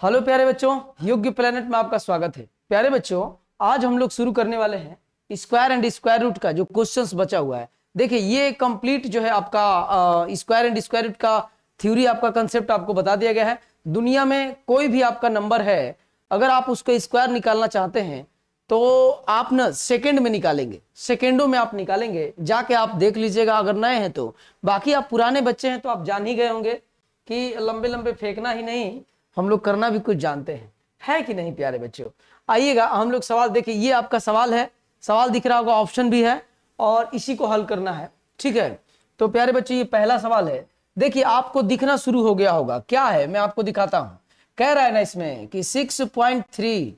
Hello प्यारे बच्चों, योग्य प्लेनेट में आपका स्वागत है। प्यारे बच्चों, आज हम लोग शुरू करने वाले हैं स्क्वायर एंड स्क्वायर रूट का जो क्वेश्चंस बचा हुआ है। देखिए, ये कंप्लीट जो है आपका स्क्वायर एंड स्क्वायर रूट का थ्योरी, आपका कंसेप्ट आपको बता दिया गया है। दुनिया में कोई भी आपका नंबर है, अगर आप उसका स्क्वायर निकालना चाहते हैं तो आप ना सेकेंड में निकालेंगे, सेकेंडों में आप निकालेंगे। जाके आप देख लीजिएगा अगर नए हैं तो। बाकी आप पुराने बच्चे हैं तो आप जान ही गए होंगे कि लंबे लंबे फेंकना ही नहीं, हम लोग करना भी कुछ जानते हैं, है कि नहीं प्यारे बच्चों। आइएगा हम लोग सवाल देखिए, ये आपका सवाल है, सवाल दिख रहा होगा, ऑप्शन भी है और इसी को हल करना है। ठीक है, तो प्यारे बच्चों ये पहला सवाल है। देखिए आपको दिखना शुरू हो गया होगा, क्या है मैं आपको दिखाता हूं। कह रहा है ना इसमें कि 6.3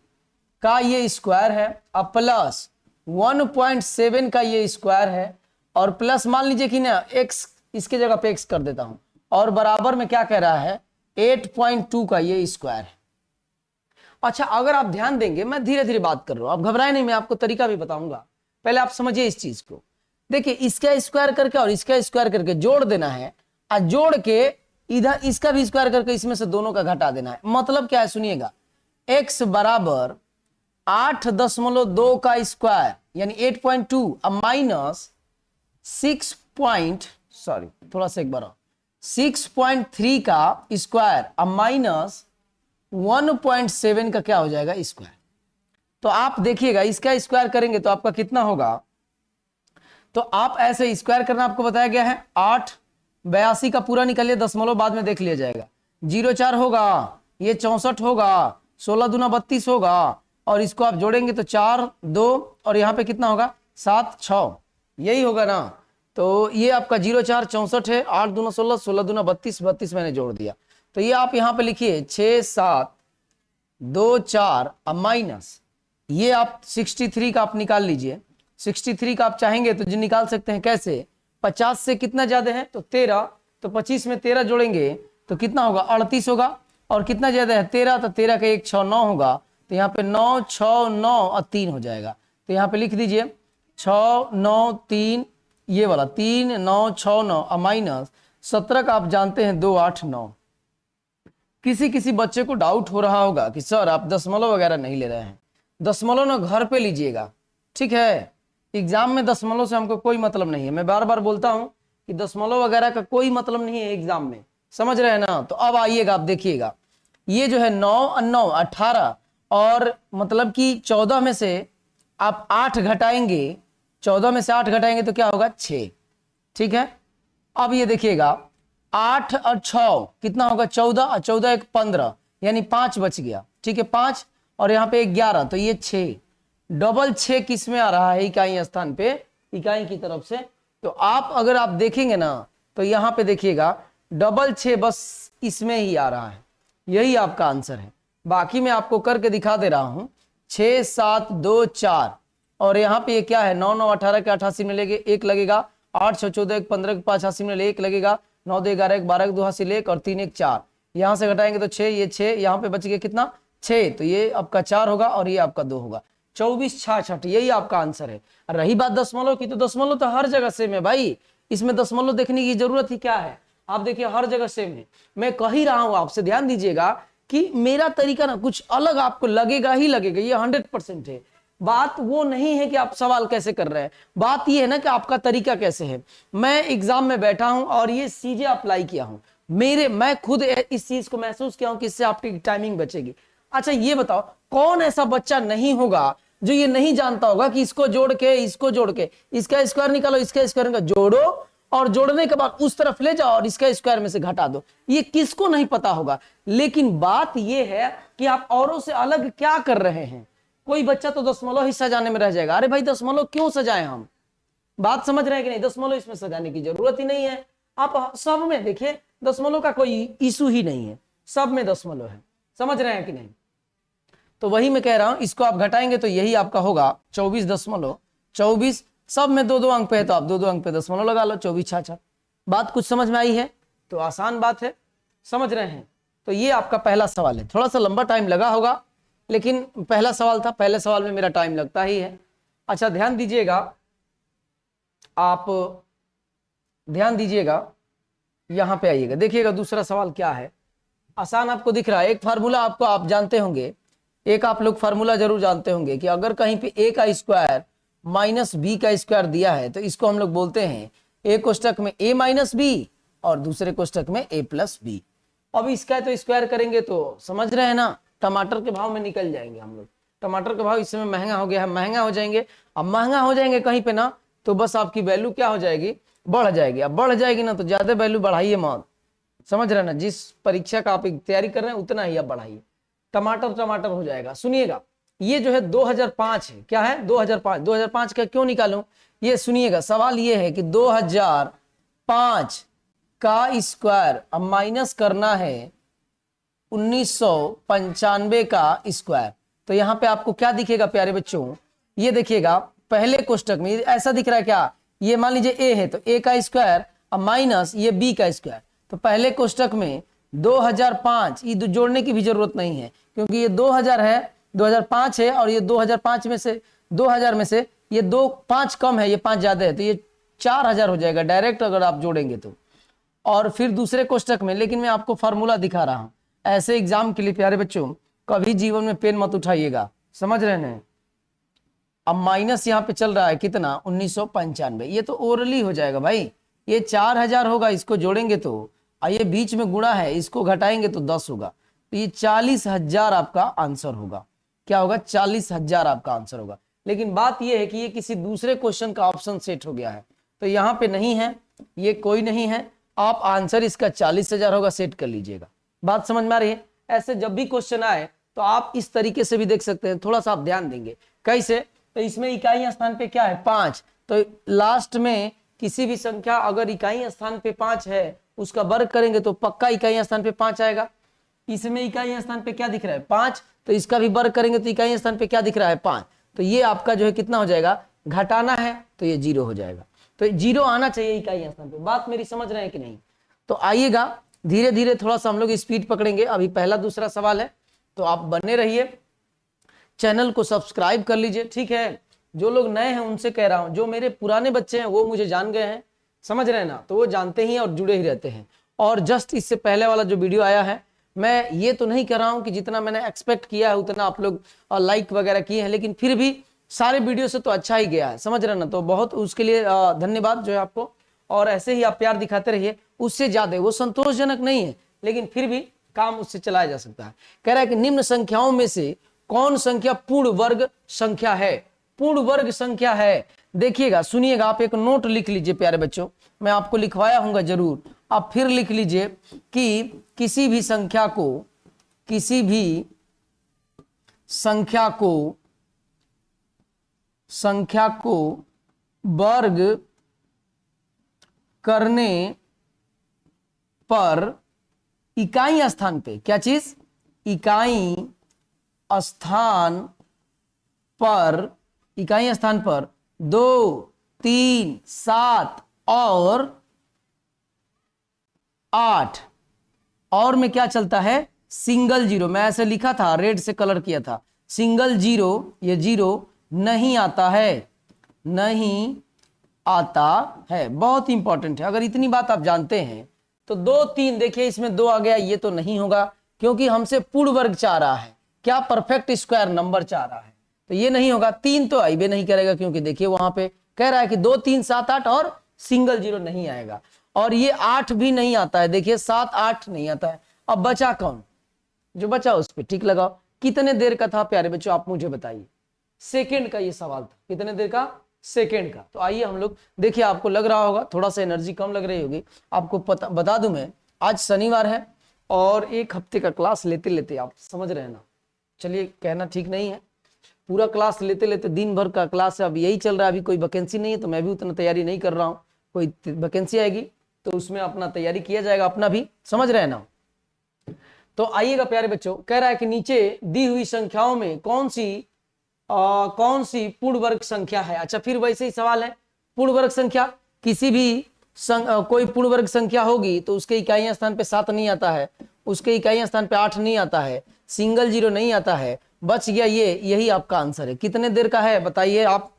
का ये स्क्वायर है और प्लस 1.7 का ये स्क्वायर है और प्लस मान लीजिए कि ना x, इसके जगह पे x कर देता हूं, और बराबर में क्या कह रहा है 8.2 का ये स्क्वायर है। अच्छा, अगर आप ध्यान देंगे, मैं धीरे धीरे बात कर रहा हूं, आप घबराए नहीं, मैं आपको तरीका भी बताऊंगा, पहले आप समझिए इस चीज को। देखिए, इसका स्क्वायर करके और इसका स्क्वायर करके जोड़ देना है, और जोड़ के इधर इसका भी स्क्वायर करके इसमें से दोनों का घटा देना है। मतलब क्या है सुनिएगा, x बराबर 8.2 का स्क्वायर यानी 8.2 माइनस 6.3 का स्क्वायर अब माइनस 1.7 का क्या हो जाएगा स्क्वायर। तो आप देखिएगा इसका स्क्वायर करेंगे तो आपका कितना होगा। तो आप ऐसे स्क्वायर करना आपको बताया गया है। 8 82 का पूरा निकालिए, दशमलव बाद में देख लिया जाएगा। 0 4 होगा, ये 64 होगा, 16 दूना 32 होगा, और इसको आप जोड़ेंगे तो 4 2 और यहाँ पे कितना होगा 7 6, यही होगा ना। तो ये आपका 0 4 64 है, 8 दूना 16, 16 दूना 32, 32 मैंने जोड़ दिया। तो ये आप यहाँ पे लिखिए 6 7 2 4 अब माइनस ये आप 63 का आप निकाल लीजिए। 63 का आप चाहेंगे तो जो निकाल सकते हैं कैसे, 50 से कितना ज्यादा है तो 13, तो 25 में 13 जोड़ेंगे तो कितना होगा 38 होगा, और कितना ज्यादा है 13, तो 13 का 1 6 9 होगा, तो यहाँ पे 9 6 9 और 3 हो जाएगा। तो यहाँ पे लिख दीजिए 6 9 3, ये वाला 3 9 6 9 और माइनस 17 का आप जानते हैं 2 8 9। किसी किसी बच्चे को डाउट हो रहा होगा कि सर आप दशमलव वगैरह नहीं ले रहे हैं। दशमलव ना घर पे लीजिएगा, ठीक है। एग्जाम में दशमलव से हमको कोई मतलब नहीं है, मैं बार बार बोलता हूं कि दशमलव वगैरह का कोई मतलब नहीं है एग्जाम में, समझ रहे हैं ना। तो अब आइएगा, आप देखिएगा ये जो है 9 9 18 और मतलब कि 14 में से आप 8 घटाएंगे, 14 में से 8 घटाएंगे तो क्या होगा 6, ठीक है। अब ये देखिएगा 8 और 6 कितना होगा 14, और 14 1 15 यानी 5 बच गया, ठीक है 5, और यहाँ पे 11 तो ये 6, डबल 6 किस में आ रहा है इकाई स्थान पे, इकाई की तरफ से। तो आप अगर आप देखेंगे ना तो यहाँ पे देखिएगा डबल 6 बस इसमें ही आ रहा है, यही आपका आंसर है। बाकी मैं आपको करके दिखा दे रहा हूं 6 7 2 4, और यहाँ पे ये क्या है 9 9 18 के 88 में लेके 1 लगेगा, 8 6 14 1 15 के 85 में ले 1 लगेगा, 9 2 11 1 12 के 2 हासिल 1 और 3 1 4, यहाँ से घटाएंगे तो 6, ये 6, यहाँ पे बच गया कितना 6, तो ये आपका 4 होगा और ये आपका 2 होगा। 24 66, यही आपका आंसर है। रही बात दशमलव की, तो दशमलव तो हर जगह सेम है भाई, इसमें दशमलव देखने की जरूरत ही क्या है। आप देखिए हर जगह सेम है। मैं कह ही रहा हूं आपसे, ध्यान दीजिएगा कि मेरा तरीका ना कुछ अलग आपको लगेगा ही लगेगा, ये 100% है। बात वो नहीं है कि आप सवाल कैसे कर रहे हैं, बात ये है ना कि आपका तरीका कैसे है। मैं एग्जाम में बैठा हूं और ये चीजें अप्लाई किया हूं, मैं खुद इस चीज को महसूस किया हूं कि इससे आपकी टाइमिंग बचेगी। अच्छा ये बताओ, कौन ऐसा बच्चा नहीं होगा जो ये नहीं जानता होगा कि इसको जोड़ के इसका स्क्वायर निकालो, इसका स्क्वायर निकालो, जोड़ो और जोड़ने के बाद उस तरफ ले जाओ और इसका स्क्वायर में से घटा दो, ये किसको नहीं पता होगा। लेकिन बात ये है कि आप औरों से अलग क्या कर रहे हैं। कोई बच्चा तो दशमलव ही सजाने में रह जाएगा, अरे भाई दशमलव क्यों सजाएं हम, बात समझ रहे हैं कि नहीं, दशमलव इसमें सजाने की जरूरत ही नहीं है। आप सब में देखिए दशमलव का कोई इशू ही नहीं है, सब में दशमलव है, समझ रहे हैं कि नहीं। तो वही मैं कह रहा हूं, इसको आप घटाएंगे तो यही आपका होगा 24.24, सब में 2 2 अंक पे है तो आप 2 2 अंक पे दशमलव लगा लो, 24 66। बात कुछ समझ में आई है तो आसान बात है, समझ रहे हैं। तो ये आपका पहला सवाल है, थोड़ा सा लंबा टाइम लगा होगा लेकिन पहला सवाल था, पहले सवाल में मेरा टाइम लगता ही है। अच्छा ध्यान दीजिएगा, आप ध्यान दीजिएगा, यहां पे आइएगा, देखिएगा दूसरा सवाल क्या है। आसान आपको दिख रहा है। एक फार्मूला आपको आप जानते होंगे, एक आप लोग फार्मूला जरूर जानते होंगे कि अगर कहीं पे a का स्क्वायर माइनस बी का स्क्वायर दिया है तो इसको हम लोग बोलते हैं एक कोष्टक में a माइनस बी और दूसरे कोष्टक में a प्लस बी। अब इसका तो स्क्वायर करेंगे तो समझ रहे हैं ना, टमाटर के भाव में निकल जाएंगे हम लोग। टमाटर का भाव इस समय महंगा हो गया है, महंगा हो जाएंगे। अब महंगा हो जाएंगे कहीं पे ना तो बस आपकी वैल्यू क्या हो जाएगी, बढ़ जाएगी। अब बढ़ जाएगी ना तो ज्यादा वैल्यू बढ़ाइए मत, समझ रहे हैं ना, जिस परीक्षा का आप तैयारी कर रहे हैं उतना ही आप बढ़ाइए, टमाटर टमाटर हो जाएगा। सुनिएगा, ये जो है 2005 है, क्या है 2005। 2005 का क्यों निकालूं, ये सुनिएगा। सवाल ये है कि 2005 का स्क्वायर अब माइनस करना है 1995 का स्क्वायर। तो यहां पे आपको क्या दिखेगा प्यारे बच्चों, ये देखिएगा पहले कोष्टक में ऐसा दिख रहा है क्या, ये मान लीजिए a है तो a का स्क्वायर अब माइनस ये b का स्क्वायर। तो पहले कोष्टक में 2005, ये जोड़ने की भी जरूरत नहीं है क्योंकि ये 2000 है, 2005 है और ये 2005 में से 2000 में से ये 5 कम है, ये 5 ज्यादा है तो ये 4000 हो जाएगा डायरेक्ट अगर आप जोड़ेंगे तो। और फिर दूसरे कोष्टक में, लेकिन मैं आपको फार्मूला दिखा रहा हूं ऐसे एग्जाम के लिए प्यारे बच्चों, कभी जीवन में पेन मत उठाइएगा, समझ रहे हैं। अब माइनस यहाँ पे चल रहा है कितना 1995, ये तो ओरली हो जाएगा भाई, ये 4000 होगा, इसको जोड़ेंगे तो, ये बीच में गुणा है इसको घटाएंगे तो 10 होगा, तो ये 40,000 आपका आंसर होगा। क्या होगा, 40,000 आपका आंसर होगा। लेकिन बात यह है कि ये किसी दूसरे क्वेश्चन का ऑप्शन सेट हो गया है तो यहाँ पे नहीं है, ये कोई नहीं है, आप आंसर इसका 40,000 होगा, सेट कर लीजिएगा। बात समझ में आ रही है। ऐसे जब भी क्वेश्चन आए तो आप इस तरीके से भी देख सकते हैं, थोड़ा सा आप ध्यान देंगे कैसे, तो इसमें इकाई स्थान पे क्या है 5, तो लास्ट में किसी भी संख्या अगर इकाई स्थान पे 5 है उसका वर्ग करेंगे तो पक्का इकाई स्थान पे 5 आएगा। इसमें इकाई स्थान पे क्या दिख रहा है 5, तो इसका भी वर्ग करेंगे तो इकाई स्थान पे क्या दिख रहा है 5, तो ये आपका जो है कितना हो जाएगा, घटाना है तो ये 0 हो जाएगा। तो 0 आना चाहिए इकाई स्थान पे। बात मेरी समझ रहे हैं कि नहीं। तो आइएगा धीरे धीरे थोड़ा सा हम लोग स्पीड पकड़ेंगे। अभी पहला दूसरा सवाल है तो आप बने रहिए, चैनल को सब्सक्राइब कर लीजिए, ठीक है। जो लोग नए हैं उनसे कह रहा हूं, जो मेरे पुराने बच्चे हैं वो मुझे जान गए हैं, समझ रहे हैं ना, तो वो जानते ही और जुड़े ही रहते हैं। और जस्ट इससे पहले वाला जो वीडियो आया है, मैं ये तो नहीं कर रहा हूं कि जितना मैंने एक्सपेक्ट किया है उतना आप लोग लाइक वगैरह किए हैं, लेकिन फिर भी सारे वीडियो से तो अच्छा ही गया है, समझ रहे ना, तो बहुत उसके लिए धन्यवाद जो है आपको। और ऐसे ही आप प्यार दिखाते रहिए, उससे ज्यादा वो संतोषजनक नहीं है लेकिन फिर भी काम उससे चलाया जा सकता है। कह रहा है कि निम्न संख्याओं में से कौन संख्या पूर्ण वर्ग संख्या है, पूर्ण वर्ग संख्या है। देखिएगा सुनिएगा, आप एक नोट लिख लीजिए प्यारे बच्चों, मैं आपको लिखवाया हूंगा जरूर, आप फिर लिख लीजिए कि किसी भी संख्या को वर्ग करने पर इकाई स्थान पे, क्या चीज, इकाई स्थान पर 2, 3, 7 और 8 और में क्या चलता है, सिंगल जीरो। मैं ऐसे लिखा था, रेड से कलर किया था, सिंगल जीरो, ये जीरो नहीं आता है, नहीं आता है। बहुत इंपॉर्टेंट है, अगर इतनी बात आप जानते हैं तो 2, 3, देखिए इसमें 2 आ गया, ये तो नहीं होगा क्योंकि हमसे पूर्ण वर्ग चाह रहा है, क्या परफेक्ट स्क्वायर नंबर चाह रहा है, तो ये नहीं होगा। 3 तो आइबे नहीं करेगा क्योंकि देखिए वहां पे कह रहा है कि 2, 3, 7, 8 और सिंगल जीरो नहीं आएगा। और ये 8 भी नहीं आता है, देखिए 7, 8 नहीं आता है। अब बचा कौन, जो बचा उस पर टिक लगाओ। कितने देर का था प्यारे बच्चों आप मुझे बताइए, सेकेंड का ये सवाल था, कितने देर का, सेकेंड का। तो आइए हम लोग, देखिए आपको लग रहा होगा थोड़ा सा एनर्जी कम लग रही होगी, आपको बता दूं मैं, आज शनिवार है और एक हफ्ते का क्लास लेते लेते, आप समझ रहे हैं ना, चलिए कहना ठीक नहीं है, पूरा क्लास लेते लेते दिन भर का क्लास है, अब यही चल रहा है, अभी कोई वैकेंसी नहीं है तो मैं भी उतना तैयारी नहीं कर रहा हूँ, कोई वैकेंसी आएगी तो उसमें अपना तैयारी किया जाएगा अपना भी, समझ रहे हैं ना। तो आइएगा प्यारे बच्चों, कह रहा है कि नीचे दी हुई संख्याओं में कौन सी पूर्ण वर्ग संख्या है। अच्छा फिर वैसे ही सवाल है, पूर्ण वर्ग संख्या, किसी भी कोई पूर्ण वर्ग संख्या होगी तो उसके इकाई स्थान पे 7 नहीं आता है, उसके इकाई स्थान पे 8 नहीं आता है, सिंगल जीरो नहीं आता है, बच गया ये, यही आपका आंसर है। कितने देर का है बताइए आप,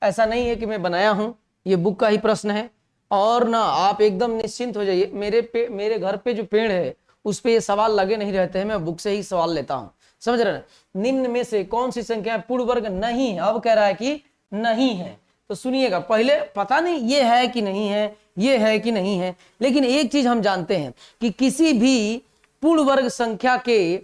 ऐसा नहीं है कि मैं बनाया हूं, ये बुक का ही प्रश्न है। और ना आप एकदम निश्चिंत हो जाइए, मेरे घर पे जो पेड़ है उस पे ये सवाल लगे नहीं रहते हैं, मैं बुक से ही सवाल लेता हूं, समझ रहे हैं। निम्न में से कौन सी संख्या पूर्ण वर्ग नहीं है, अब कह रहा है कि नहीं है। तो सुनिएगा, पहले पता नहीं ये है कि नहीं है, ये है कि नहीं है, लेकिन एक चीज हम जानते हैं कि किसी भी पूर्ण वर्ग संख्या के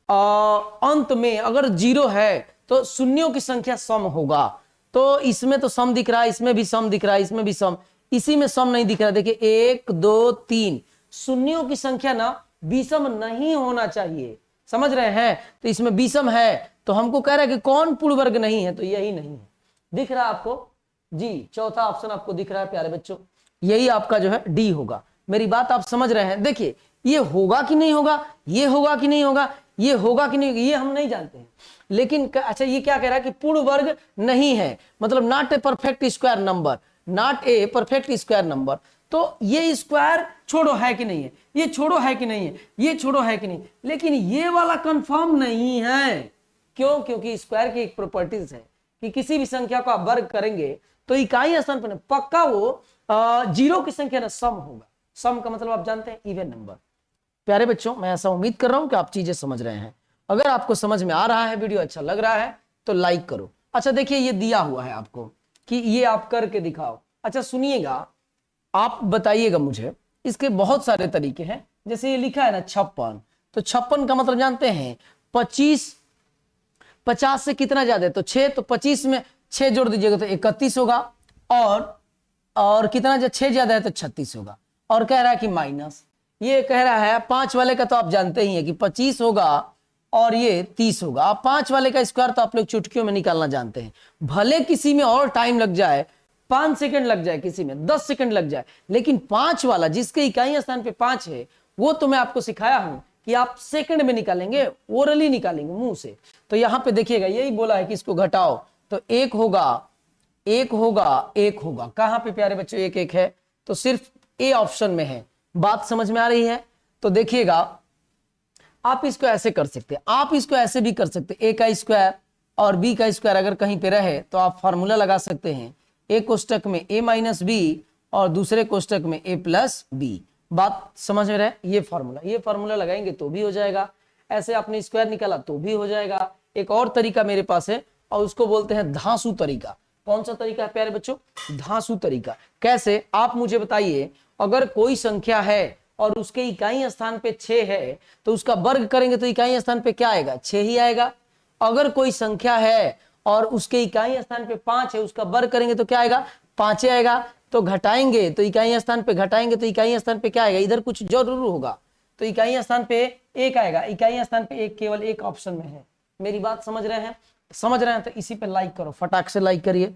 अंत में अगर 0 है तो शून्यों की संख्या सम होगा। तो इसमें तो सम दिख रहा है, इसमें भी सम दिख रहा है, इसमें भी सम, इसी में सम नहीं दिख रहा। देखिए 1 2 3 शून्यों की संख्या ना विषम नहीं होना चाहिए, समझ रहे हैं। तो इसमें विषम है, तो हमको कह रहा है कि कौन पूर्ण वर्ग नहीं है, तो यही नहीं है। दिख रहा है आपको जी, चौथा ऑप्शन आपको दिख रहा है प्यारे बच्चों, यही आपका जो है डी होगा। मेरी बात आप समझ रहे हैं। देखिए ये होगा कि नहीं होगा, ये होगा कि नहीं होगा, ये होगा कि नहीं होगा, ये हम नहीं जानते हैं। लेकिन अच्छा ये क्या कह रहा है कि पूर्ण वर्ग नहीं है, मतलब not a perfect square number, not a perfect square number. तो ये स्क्वायर छोड़ो है कि नहीं है, ये छोड़ो है कि नहीं है, ये छोड़ो है कि नहीं, लेकिन ये वाला कंफर्म नहीं है। क्यों? क्योंकि स्क्वायर की एक प्रॉपर्टीज है कि किसी भी संख्या को आप वर्ग करेंगे तो इकाई स्थान पर पक्का वो 0 की संख्या ना सम होगा। सम का मतलब आप जानते हैं इवन नंबर। प्यारे बच्चों, मैं ऐसा उम्मीद कर रहा हूं कि आप चीजें समझ रहे हैं। अगर आपको समझ में आ रहा है, वीडियो अच्छा लग रहा है तो लाइक करो। अच्छा देखिए ये दिया हुआ है आपको कि ये आप करके दिखाओ। अच्छा सुनिएगा, आप बताइएगा मुझे, इसके बहुत सारे तरीके हैं। जैसे ये लिखा है ना 56, तो 56 का मतलब जानते हैं 25, 50 से कितना ज्यादा है तो 6, तो 25 में 6 जोड़ दीजिएगा तो 31 होगा, और कितना 6 ज्यादा है तो 36 होगा। और कह रहा है कि माइनस, ये कह रहा है 5 वाले का तो आप जानते ही है कि 25 होगा और ये 30 होगा। आप 5 वाले का स्क्वायर तो आप लोग चुटकियों में निकालना जानते हैं। भले किसी में और टाइम लग जाए, 5 सेकंड लग जाए, किसी में 10 सेकंड लग जाए, लेकिन 5 वाला जिसके इकाई स्थान पे 5 है वो तो मैं आपको सिखाया हूं कि आप सेकंड में निकालेंगे, ओरली निकालेंगे मुंह से। तो यहां पे देखिएगा यही बोला है कि इसको घटाओ तो 1 होगा, 1 होगा, 1 होगा। कहां पे प्यारे बच्चों 1 1 है? तो सिर्फ ए ऑप्शन में है। बात समझ में आ रही है? तो देखिएगा आप इसको ऐसे कर सकते हैं, आप इसको ऐसे भी कर सकते हैं। ए का स्क्वायर और बी का स्क्वायर अगर कहीं पे रहे तो आप फार्मूला लगा सकते हैं, एक कोष्टक में a माइनस बी और दूसरे कोष्टक में a प्लस बी। बात समझ में रहे? ये फार्मूला लगाएंगे तो भी हो जाएगा। ऐसे आपने स्क्वायर निकाला तो भी हो जाएगा। एक और तरीका मेरे पास है और उसको बोलते हैं धांसू तरीका। कौन सा तरीका है प्यारे बच्चों? धांसू तरीका। कैसे? आप मुझे बताइए, अगर कोई संख्या है और उसके इकाई स्थान पे 6 है तो उसका वर्ग करेंगे तो इकाई स्थान पे क्या आएगा? 6 ही आएगा। अगर कोई संख्या है और उसके इकाई स्थान पे 5 है, उसका वर्ग करेंगे तो क्या आएगा? 5 आएगा। तो घटाएंगे तो इकाई स्थान पे घटाएंगे तो इकाई स्थान पे क्या आएगा? इधर कुछ जरूर होगा, तो इकाई स्थान पे 1 आएगा। इकाई स्थान पे 1 केवल एक ऑप्शन में है। मेरी बात समझ रहे हैं? समझ रहे हैं तो इसी पे लाइक करो, फटाक से लाइक करिए,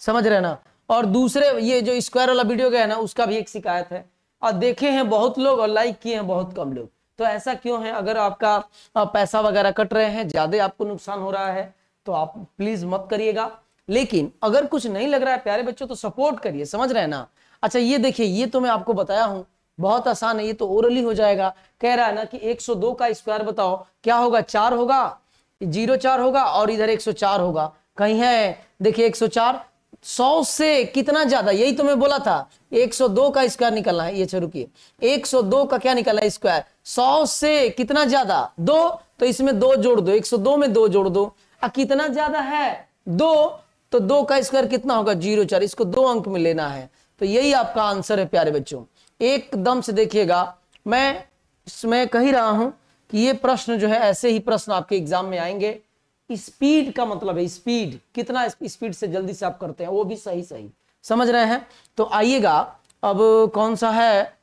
समझ रहे हैं ना। और दूसरे ये जो स्क्वायर वाला वीडियो गया है ना, उसका भी एक शिकायत है, और देखे हैं बहुत लोग और लाइक किए हैं बहुत कम लोग। तो ऐसा क्यों है? अगर आपका पैसा वगैरह कट रहे हैं, ज्यादा आपको नुकसान हो रहा है तो आप प्लीज मत करिएगा। लेकिन अगर कुछ नहीं लग रहा है प्यारे बच्चों तो सपोर्ट करिए, समझ रहे हैं ना। अच्छा ये देखिए, ये तो मैं आपको बताया हूं, बहुत आसान है, ये तो ओरली हो जाएगा। कह रहा है ना कि 102 का स्क्वायर बताओ, क्या होगा? 4 होगा, 0 4 होगा और इधर 104 होगा। कहीं है? देखिए 104 100 से कितना ज्यादा, यही तो मैं बोला था 102 का स्क्वायर निकलना है। ये रुकिए, 102 का क्या निकलना है? स्क्वायर। 100 से कितना ज्यादा? 2, तो इसमें 2 जोड़ दो, 102 में 2 जोड़ दो। कितना ज्यादा है? 2, तो 2 का स्क्वायर कितना होगा? 0 4। इसको 2 अंक में लेना है। तो यही आपका आंसर है प्यारे बच्चों। एकदम से देखिएगा, मैं इसमें कह ही रहा हूं कि ये प्रश्न जो है ऐसे ही प्रश्न आपके एग्जाम में आएंगे। स्पीड का मतलब है स्पीड, कितना स्पीड से जल्दी से आप करते हैं, वो भी सही सही, समझ रहे हैं। तो आइएगा, अब कौन सा है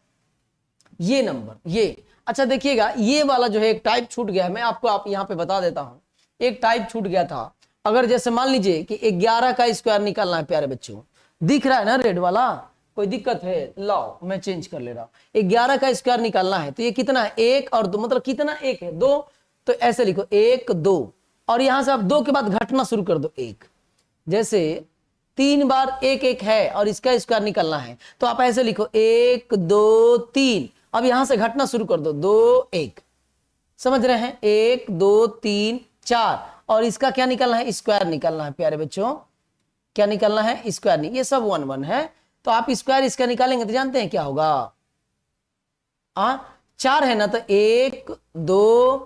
ये नंबर? ये अच्छा देखिएगा, ये वाला जो है एक टाइप छूट गया है, मैं आपको यहाँ पे बता देता हूं। एक टाइप छूट गया था। अगर जैसे मान लीजिए कि 11 का स्क्वायर निकालना है प्यारे बच्चों, दिख रहा है ना रेड वाला? कोई दिक्कत है? लाओ मैं चेंज कर ले रहा हूं। 11 का स्क्वायर निकालना है तो ये कितना है? 1 और 2, मतलब कितना? 1 है, 2, तो ऐसे लिखो 1 2, और यहां से आप 2 के बाद घटना शुरू कर दो 1। जैसे 3 बार 1 1 है और इसका स्क्वायर निकालना है तो आप ऐसे लिखो 1 2 3। अब यहां से घटना शुरू कर दो 2 1, समझ रहे हैं? 1 2 3 4, और इसका क्या निकालना है? स्क्वायर निकालना है प्यारे बच्चों। क्या निकालना है? स्क्वायर नहीं, ये सब 1 1 है। तो आप स्क्वायर इसका निकालेंगे तो जानते हैं क्या होगा? 4 है ना, तो 1 2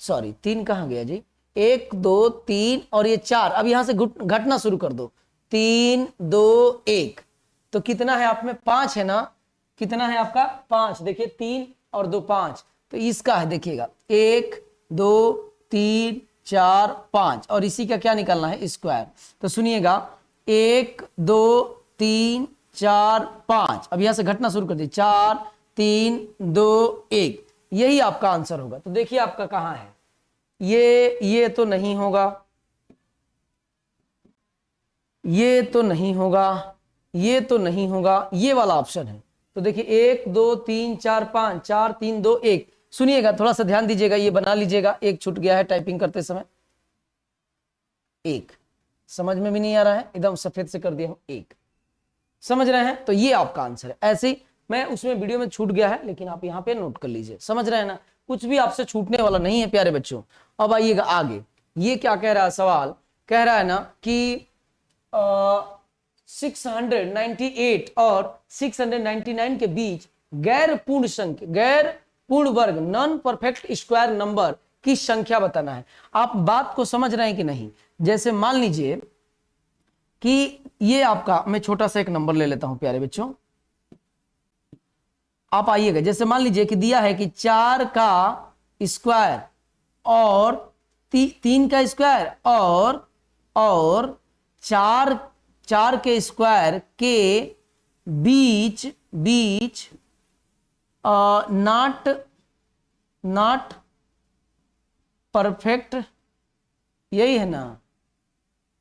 सॉरी 3 कहां गया जी, 1 2 3 और ये 4, अब यहां से घटना शुरू कर दो, 3 2 1, तो कितना है आप में 5 है ना, कितना है आपका 5, देखिए 3 और 2 5, तो इसका है देखिएगा 1 2 3 4 5 और इसी का क्या निकालना है स्क्वायर। तो सुनिएगा 1 2 3 4 5, अब यहां से घटना शुरू कर दी 4 3 2 1, यही आपका आंसर होगा। तो देखिए आपका कहां है, ये तो नहीं होगा, ये तो नहीं होगा, ये तो नहीं होगा, ये वाला ऑप्शन है। तो देखिए 1 2 3 4 5, 4 3 2 1, सुनिएगा थोड़ा सा ध्यान दीजिएगा, ये बना लीजिएगा, एक छूट गया है टाइपिंग करते समय, एक समझ में भी नहीं आ रहा है, एकदम सफेद से कर दिया हूं, एक समझ रहे हैं, तो ये आपका आंसर है। ऐसे ही मैं उसमें वीडियो में छूट गया है, लेकिन आप यहाँ पे नोट कर लीजिए, समझ रहे हैं ना, कुछ भी आपसे छूटने वाला नहीं है प्यारे बच्चों। अब आइएगा आगे, ये क्या कह रहा है सवाल, कह रहा है ना कि 698 और 699 के बीच गैर पूर्ण संख्या, गैर पूर्ण वर्ग, नॉन परफेक्ट स्क्वायर नंबर की संख्या बताना है। आप बात को समझ रहे हैं कि नहीं, जैसे मान लीजिए कि ये आपका, मैं छोटा सा एक नंबर ले लेता हूं प्यारे बच्चों, आप आइएगा, जैसे मान लीजिए कि दिया है कि 4 का स्क्वायर और 3 का स्क्वायर और 4 के स्क्वायर के बीच नॉट परफेक्ट, यही है ना,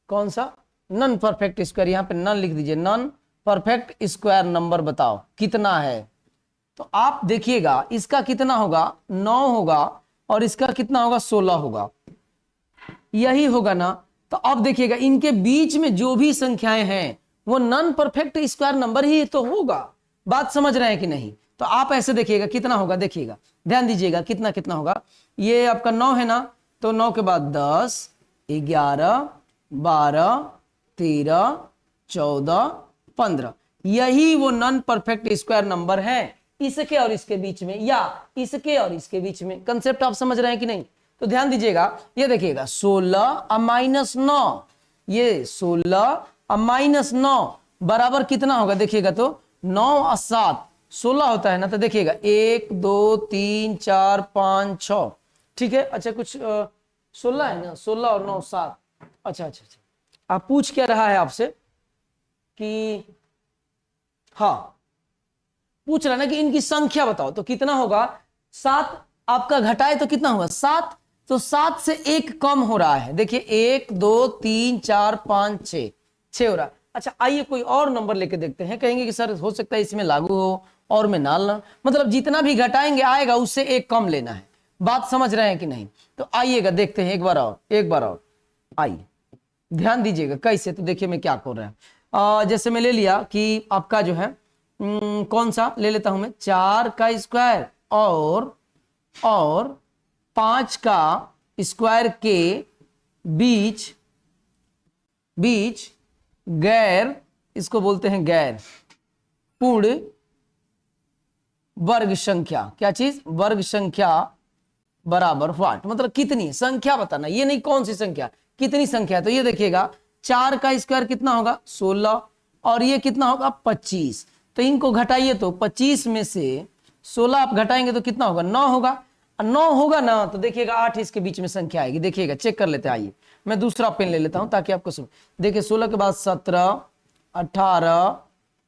कौन सा, नॉन परफेक्ट स्क्वायर, यहां पे नॉन लिख दीजिए, नॉन परफेक्ट स्क्वायर नंबर बताओ कितना है। तो आप देखिएगा इसका कितना होगा 9 होगा और इसका कितना होगा 16 होगा, यही होगा ना। तो अब देखिएगा इनके बीच में जो भी संख्याएं हैं वो नॉन परफेक्ट स्क्वायर नंबर ही तो होगा, बात समझ रहे हैं कि नहीं। तो आप ऐसे देखिएगा कितना होगा, देखिएगा ध्यान दीजिएगा कितना कितना होगा, ये आपका 9 है ना, तो 9 के बाद 10 11 12 13 14 15, यही वो नॉन परफेक्ट स्क्वायर नंबर है इसके और इसके बीच में, या इसके और इसके बीच में। कंसेप्ट आप समझ रहे हैं कि नहीं, तो ध्यान दीजिएगा, ये देखिएगा 16 माइनस 9, ये 16 -9 बराबर कितना होगा, देखिएगा तो 9 और 7 16 होता है ना, तो देखिएगा 1 2 3 4 5 6, ठीक है। अच्छा कुछ 16 है ना, 16 और 9 7, अच्छा अच्छा अच्छा, आप पूछ क्या रहा है आपसे कि, हाँ पूछ रहा है ना कि इनकी संख्या बताओ, तो कितना होगा, 7 आपका घटाए तो कितना होगा 7, तो 7 से 1 कम हो रहा है, देखिए 1 2 3 4 5 6 हो रहा है। अच्छा आइए कोई और नंबर लेके देखते हैं, कहेंगे कि सर हो सकता है इसमें लागू हो और में ना, मतलब जितना भी घटाएंगे आएगा उससे 1 कम लेना है, बात समझ रहे हैं कि नहीं। तो आइएगा देखते हैं एक बार और आइए ध्यान दीजिएगा कैसे, तो देखिए मैं क्या कर रहा है, जैसे मैं ले लिया कि आपका जो है कौन सा ले लेता हूं मैं, 4 का स्क्वायर और 5 का स्क्वायर के बीच गैर, इसको बोलते हैं गैर पूर्ण वर्ग संख्या, क्या चीज, वर्ग संख्या बराबर व्हाट, मतलब कितनी संख्या बताना, ये नहीं कौन सी संख्या, कितनी संख्या। तो ये देखिएगा 4 का स्क्वायर कितना होगा 16 और ये कितना होगा 25, तो इनको घटाइए तो 25 में से 16 आप घटाएंगे तो कितना होगा 9 होगा, 9 होगा ना, तो देखिएगा 8 इसके बीच में संख्या आएगी, देखिएगा चेक कर लेते हैं। आइए मैं दूसरा पेन ले लेता हूं ताकि आपको सुन, देखिए 16 के बाद 17 18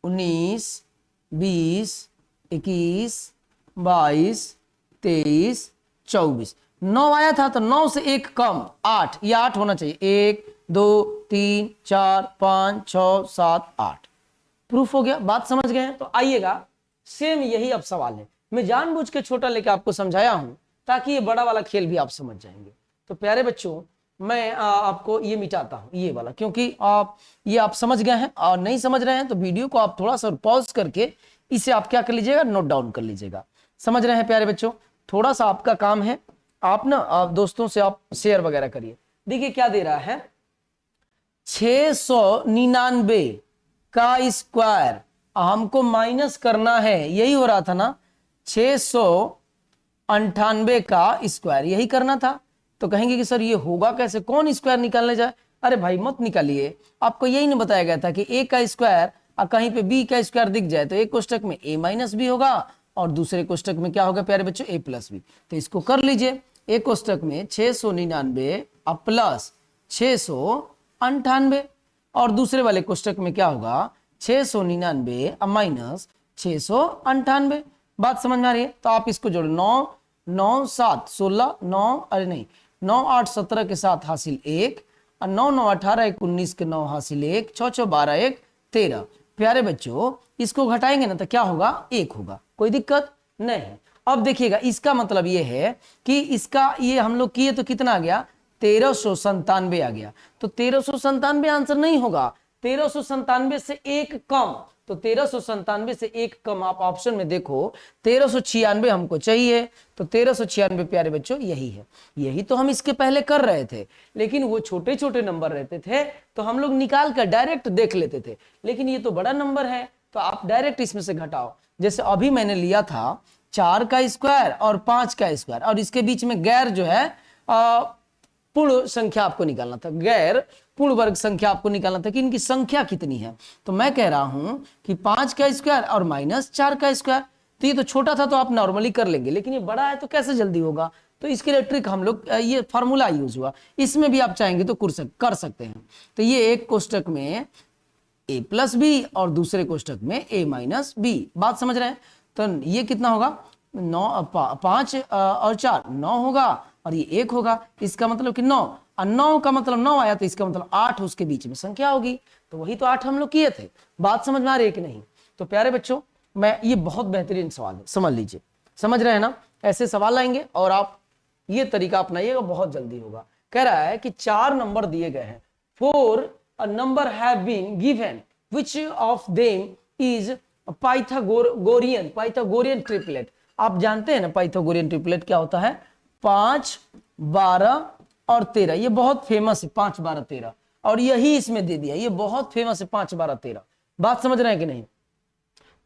19 20 21 22 23 24, 9 आया था तो 9 से 1 कम 8, ये 8 होना चाहिए, 1 2 3 4 5 6 7 8, प्रूफ हो गया, बात समझ गए हैं। तो आइएगा सेम यही अब सवाल है, मैं जानबूझ के छोटा लेके आपको समझाया हूं ताकि ये बड़ा वाला खेल भी आप समझ जाएंगे। तो प्यारे बच्चों मैं आपको ये मिटाता हूं ये वाला, क्योंकि ये आप समझ गए हैं, और नहीं समझ रहे हैं तो वीडियो को आप थोड़ा सा पॉज करके इसे आप क्या कर लीजिएगा, नोट डाउन कर लीजिएगा। समझ रहे हैं प्यारे बच्चों, थोड़ा सा आपका काम है, आप ना आप दोस्तों से आप शेयर वगैरह करिए। देखिए क्या दे रहा है, 699 का स्क्वायर हमको माइनस करना है, यही हो रहा था ना, 699 98 का स्क्वायर, यही करना था। तो कहेंगे कि सर ये होगा कैसे, कौन स्क्वायर निकालने जाए। अरे भाई मत निकालिए, आपको यही नहीं बताया गया था कि a का स्क्वायर और कहीं पे b का स्क्वायर दिख जाए तो एक कोष्टक में a माइनस बी होगा और दूसरे कोष्टक में क्या होगा प्यारे बच्चों, a प्लस बी। तो इसको कर लीजिए, एक कोष्टक में 699 प्लस 698 और दूसरे वाले कोष्टक में क्या होगा 699 माइनस 698। बात समझ में आ रही है? तो आप इसको जोड़ो, 9 9 7 16 9, अरे नहीं 9 8 17 के साथ हासिल 1 और 9 9 18 1 19 के 9 हासिल 1 6 6 12 1 13। प्यारे बच्चों इसको घटाएंगे ना तो क्या होगा, 1 होगा, कोई दिक्कत नहीं। अब देखिएगा इसका मतलब ये है कि इसका ये हम लोग किए तो कितना आ गया, 1397 आ गया। तो 1397 आंसर नहीं होगा, 1397 से एक कम। तो 1397 से एक कम आप ऑप्शन में देखो, 1396 हमको चाहिए। तो 1396 प्यारे बच्चों यही है, यही तो हम इसके पहले कर रहे थे, लेकिन वो छोटे छोटे नंबर रहते थे तो हम लोग निकाल कर डायरेक्ट देख लेते थे। लेकिन ये तो बड़ा नंबर है तो आप डायरेक्ट इसमें से घटाओ। जैसे अभी मैंने लिया था 4 का स्क्वायर और 5 का स्क्वायर और इसके बीच में गैर जो है पूर्ण संख्या आपको निकालना था, गैर पूर्ण वर्ग संख्या आपको निकालना था कि इनकी संख्या कितनी है। तो मैं कह रहा हूं कि 5 का स्क्वायर और माइनस 4 का स्क्वायर। तो ये तो छोटा था तो आप नॉर्मली कर लेंगे, लेकिन ये बड़ा है तो कैसे जल्दी होगा। तो इसके लिए ट्रिक हम लोग, ये फॉर्मूला यूज हुआ, इसमें भी आप चाहेंगे तो कर सकते हैं। तो ये एक कोष्टक में a प्लस बी और दूसरे कोष्टक में a माइनस बी। बात समझ रहे हैं? तो ये कितना होगा, 5 और 4 9 होगा और ये 1 होगा। इसका मतलब कि 9 और 9 का मतलब 9 आया तो इसका मतलब 8 उसके बीच में संख्या होगी। तो वही तो 8 हम लोग किए थे। बात समझ में आ रही है कि नहीं? तो प्यारे बच्चों मैं, ये बहुत बेहतरीन सवाल है, समझ लीजिए, समझ रहे हैं ना। ऐसे सवाल आएंगे और आप ये तरीका अपनाइएगा, बहुत जल्दी होगा। कह रहा है कि 4 नंबर दिए गए हैं, 4 a number have been given, which of them is Pythagorean triplet. आप जानते हैं ना पाइथागोरियन ट्रिपलेट क्या होता है, 5 12 और 13। ये बहुत फेमस है 5 12 13, और यही इसमें दे दिया, ये बहुत फेमस है 5 12 13। बात समझ रहे हैं कि नहीं?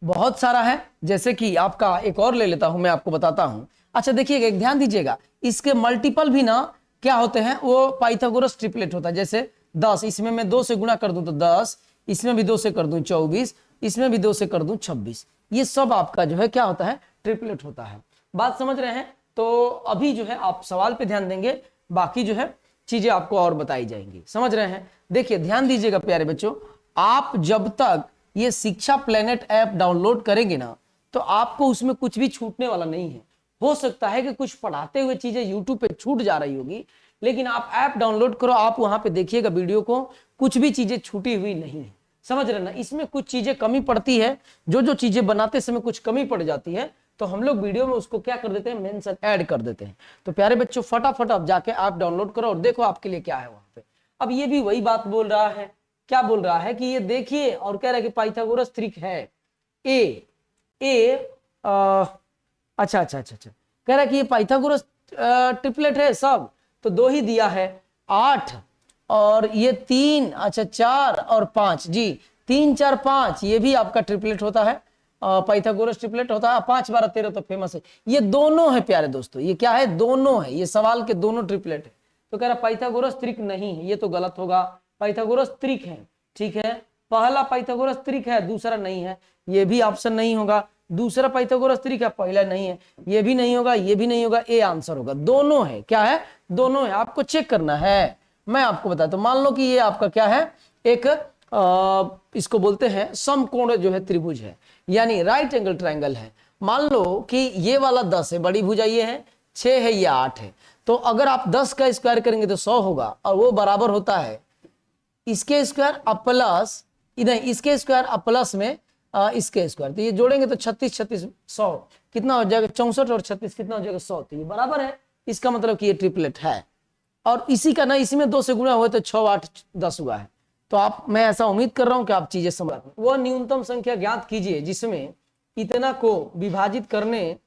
बहुत सारा है, जैसे कि आपका एक और ले लेता हूं, मैं आपको बताता हूं। अच्छा देखिएगा, एक ध्यान दीजिएगा, इसके मल्टीपल भी ना क्या होते हैं, वो पाइथागोरस ट्रिपलेट होता है। जैसे 10, इसमें मैं 2 से गुणा कर दूं तो 10, इसमें भी 2 से कर दूं 24, इसमें भी 2 से कर दूं 26। ये सब आपका जो है क्या होता है, ट्रिपलेट होता है। बात समझ रहे हैं? तो अभी जो है आप सवाल पे ध्यान देंगे, बाकी जो है चीजें आपको और बताई जाएंगी। समझ रहे हैं? देखिए ध्यान दीजिएगा प्यारे बच्चों, आप जब तक ये शिक्षा प्लेनेट ऐप डाउनलोड करेंगे ना तो आपको उसमें कुछ भी छूटने वाला नहीं है। हो सकता है कि कुछ पढ़ाते हुए चीजें यूट्यूब पे छूट जा रही होगी, लेकिन आप ऐप डाउनलोड करो, आप वहां पे देखिएगा वीडियो को, कुछ भी चीजें छूटी हुई नहीं है। समझ रहे ना? इसमें कुछ चीजें कमी पड़ती है, जो चीजें बनाते समय कुछ कमी पड़ जाती है तो हम लोग वीडियो में उसको क्या कर देते हैं, मेंशन ऐड कर देते हैं। तो प्यारे बच्चों फटाफट आप जाके ऐप डाउनलोड करो और देखो आपके लिए क्या है वहां पे। अब ये भी वही बात बोल रहा है, क्या बोल रहा है कि ये देखिए और कह रहा है कि पाइथागोरस ट्रिक है अच्छा, कह रहा है कि ये पाइथागोरस ट्रिपलेट है सब। तो 2 ही दिया है, 8 और ये 3, अच्छा 4 और 5 जी, 3 4 5 ये भी आपका ट्रिपलेट होता है, पाइथागोरस ट्रिपलेट होता है। 5 12 13 तो फेमस है। ये दोनों है प्यारे दोस्तों, ये क्या है, दोनों है, ये सवाल के दोनों ट्रिपलेट है। तो कह रहा पाइथागोरस त्रिक नहीं है, ये तो गलत होगा, पाइथागोरस त्रिक है। ठीक है, पहला पाइथागोरस त्रिक है, दूसरा नहीं है, ये भी ऑप्शन नहीं होगा। दूसरा पाइथागोरस त्रिक है, पहला नहीं है, ये भी नहीं होगा, ये भी नहीं होगा, ए आंसर होगा। दोनों है, क्या है, दोनों है, आपको चेक करना है। मैं आपको बताता हूं, मान लो कि ये आपका क्या है, एक इसको बोलते हैं समकोण जो है त्रिभुज है, यानी राइट एंगल ट्रायंगल है। मान लो कि ये वाला 10 है, बड़ी भुजा ये है, 6 है, ये 8 है। तो अगर आप 10 का स्क्वायर करेंगे तो 100 होगा, और वो बराबर होता है इसके स्क्वायर अब प्लस, इधर इसके स्क्वायर अब प्लस में इसके स्क्वायर। तो ये जोड़ेंगे तो 36 36 100 कितना हो जाएगा, 64 और 36 कितना हो जाएगा, 100। तो ये बराबर है, इसका मतलब कि ये ट्रिपलेट है। और इसी का ना, इसी में 2 से गुणा हुआ तो 6 8 10 हुआ है। तो आप, मैं ऐसा उम्मीद कर रहा हूं कि आप चीजें समझ, वो न्यूनतम संख्या ज्ञात कीजिए जिसमें इतना को विभाजित करने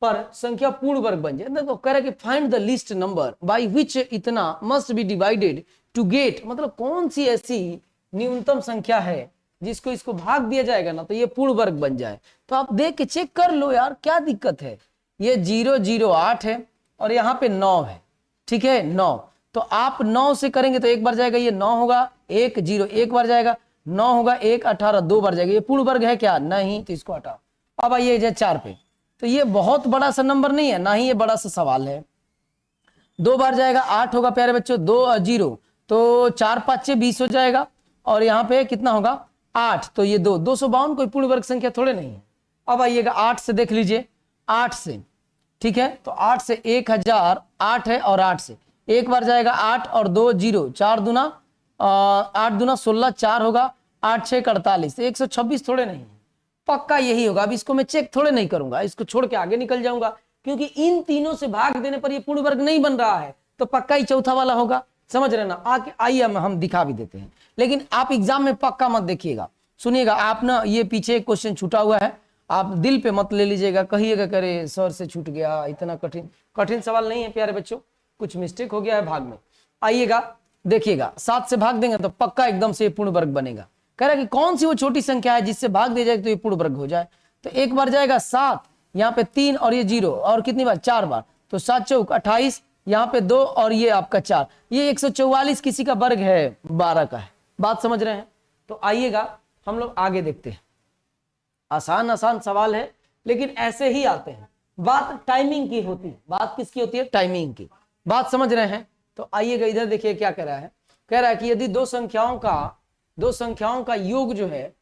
पर संख्या पूर्ण वर्ग बन जाए। देखो कह रहा है कि find the least number by which इतना must be divided to get, मतलब कौन सी ऐसी न्यूनतम संख्या है जिसको इसको भाग दिया जाएगा ना तो ये पूर्ण वर्ग बन जाए। तो आप देख के चेक कर लो यार, क्या दिक्कत है, ये 0 0 8 है और यहाँ पे 9 है, ठीक है 9। तो आप 9 से करेंगे तो एक बार जाएगा, ये 9 होगा, 1 0 एक बार जाएगा, 9 होगा, 1 18 दो बार जाएगा। ये पूर्ण वर्ग है क्या? नहीं, तो इसको हटाओ। अब आइए 4 पे, तो ये बहुत बड़ा सा नंबर नहीं है, ना ही ये बड़ा सा सवाल है। 2 बार जाएगा, 8 होगा प्यारे बच्चों, 2 0, तो 4 5 6 20 हो जाएगा, और यहाँ पे कितना होगा 8, तो ये 252 कोई पूर्ण वर्ग संख्या थोड़े नहीं है। अब आइएगा 8 से देख लीजिए, 8 से, ठीक है, तो 8 से 1000, 8 है और 8 से एक बार जाएगा, 8 और 2 0, 4 दूना 8 दूना 16, 4 होगा, 8 6 48, 126 थोड़े नहीं है, पक्का यही होगा। अब इसको मैं चेक थोड़े नहीं करूंगा, इसको छोड़ के आगे निकल जाऊंगा, क्योंकि इन तीनों से भाग देने पर ये पूर्ण वर्ग नहीं बन रहा है, तो पक्का ही चौथा वाला होगा। समझ रहे ना? आके आइए हम दिखा भी देते हैं, लेकिन आप एग्जाम में पक्का मत देखिएगा, सुनिएगा। आप ना ये पीछे एक क्वेश्चन छूटा हुआ है, आप दिल पे मत ले लीजिएगा, कहिएगा करे सर से छूट गया, इतना कठिन सवाल नहीं है प्यारे बच्चों, कुछ मिस्टेक हो गया है भाग में। आइएगा देखिएगा, 7 से भाग देंगे तो पक्का एकदम से ये पूर्ण वर्ग बनेगा। कह रहा है कि कौन सी वो छोटी संख्या है जिससे भाग दे जाए तो ये पूर्ण वर्ग हो जाए। तो एक बार जाएगा 7, यहाँ पे 3 और ये 0, और कितनी बार 4 बार, तो 7 चौक 28, यहाँ पे 2 और ये आपका 4, ये 144 किसी का वर्ग है, 12 का है। बात समझ रहे हैं? तो आइएगा हम लोग आगे देखते हैं। आसान आसान सवाल है, लेकिन ऐसे ही आते हैं। बात टाइमिंग की होती है। बात किसकी होती है? टाइमिंग की। बात समझ रहे हैं? तो आइएगा इधर देखिए क्या कह रहा है। कह रहा है कि यदि दो संख्याओं का योग जो है